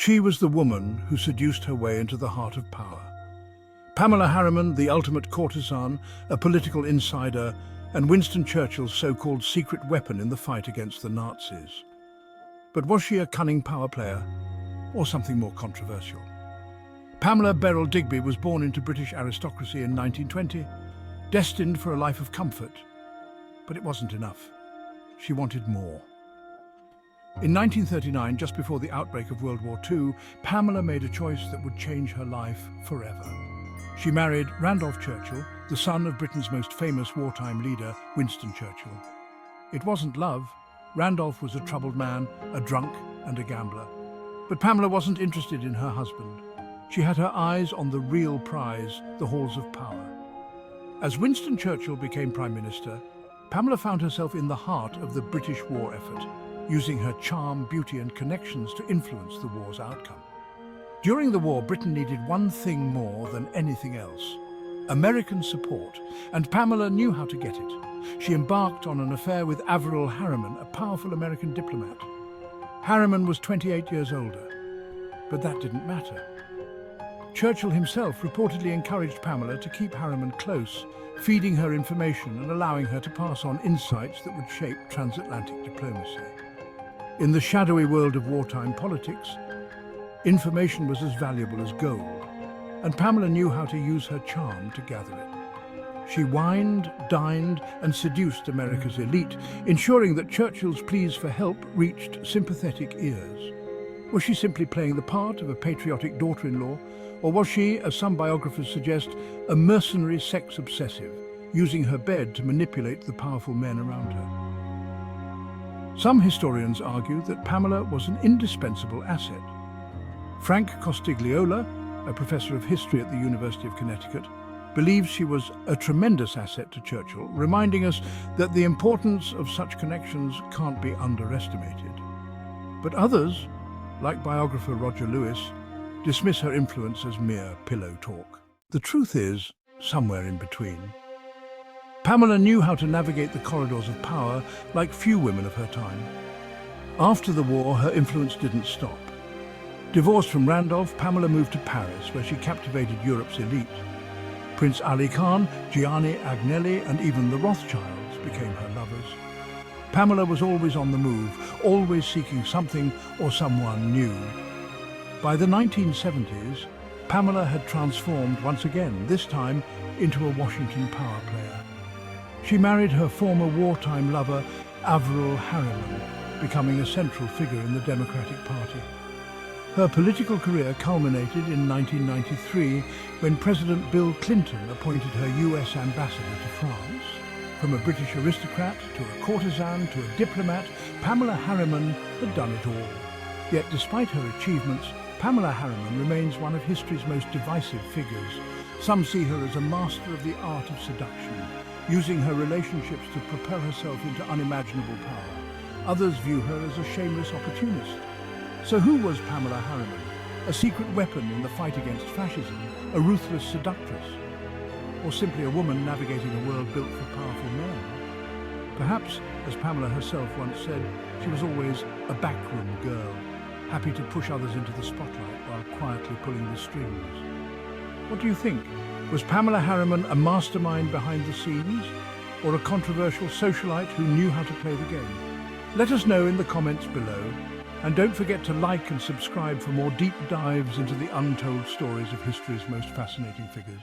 She was the woman who seduced her way into the heart of power. Pamela Harriman, the ultimate courtesan, a political insider, and Winston Churchill's so-called secret weapon in the fight against the Nazis. But was she a cunning power player, or something more controversial? Pamela Beryl Digby was born into British aristocracy in 1920, destined for a life of comfort. But it wasn't enough. She wanted more. In 1939, just before the outbreak of World War II, Pamela made a choice that would change her life forever. She married Randolph Churchill, the son of Britain's most famous wartime leader, Winston Churchill. It wasn't love. Randolph was a troubled man, a drunk and a gambler. But Pamela wasn't interested in her husband. She had her eyes on the real prize, the halls of power. As Winston Churchill became Prime Minister, Pamela found herself in the heart of the British war effort, using her charm, beauty and connections to influence the war's outcome. During the war, Britain needed one thing more than anything else: American support, and Pamela knew how to get it. She embarked on an affair with Averell Harriman, a powerful American diplomat. Harriman was 28 years older, but that didn't matter. Churchill himself reportedly encouraged Pamela to keep Harriman close, feeding her information and allowing her to pass on insights that would shape transatlantic diplomacy. In the shadowy world of wartime politics, information was as valuable as gold, and Pamela knew how to use her charm to gather it. She wined, dined, and seduced America's elite, ensuring that Churchill's pleas for help reached sympathetic ears. Was she simply playing the part of a patriotic daughter-in-law, or was she, as some biographers suggest, a mercenary sex obsessive, using her bed to manipulate the powerful men around her? Some historians argue that Pamela was an indispensable asset. Frank Costigliola, a professor of history at the University of Connecticut, believes she was a tremendous asset to Churchill, reminding us that the importance of such connections can't be underestimated. But others, like biographer Roger Lewis, dismiss her influence as mere pillow talk. The truth is somewhere in between. Pamela knew how to navigate the corridors of power like few women of her time. After the war, her influence didn't stop. Divorced from Randolph, Pamela moved to Paris, where she captivated Europe's elite. Prince Ali Khan, Gianni Agnelli, and even the Rothschilds became her lovers. Pamela was always on the move, always seeking something or someone new. By the 1970s, Pamela had transformed once again, this time into a Washington power player. She married her former wartime lover, Averell Harriman, becoming a central figure in the Democratic Party. Her political career culminated in 1993 when President Bill Clinton appointed her US ambassador to France. From a British aristocrat to a courtesan to a diplomat, Pamela Harriman had done it all. Yet despite her achievements, Pamela Harriman remains one of history's most divisive figures. Some see her as a master of the art of seduction, using her relationships to propel herself into unimaginable power. Others view her as a shameless opportunist. So who was Pamela Harriman? A secret weapon in the fight against fascism, a ruthless seductress, or simply a woman navigating a world built for powerful men? Perhaps, as Pamela herself once said, she was always a backroom girl, happy to push others into the spotlight while quietly pulling the strings. What do you think? Was Pamela Harriman a mastermind behind the scenes, or a controversial socialite who knew how to play the game? Let us know in the comments below, and don't forget to like and subscribe for more deep dives into the untold stories of history's most fascinating figures.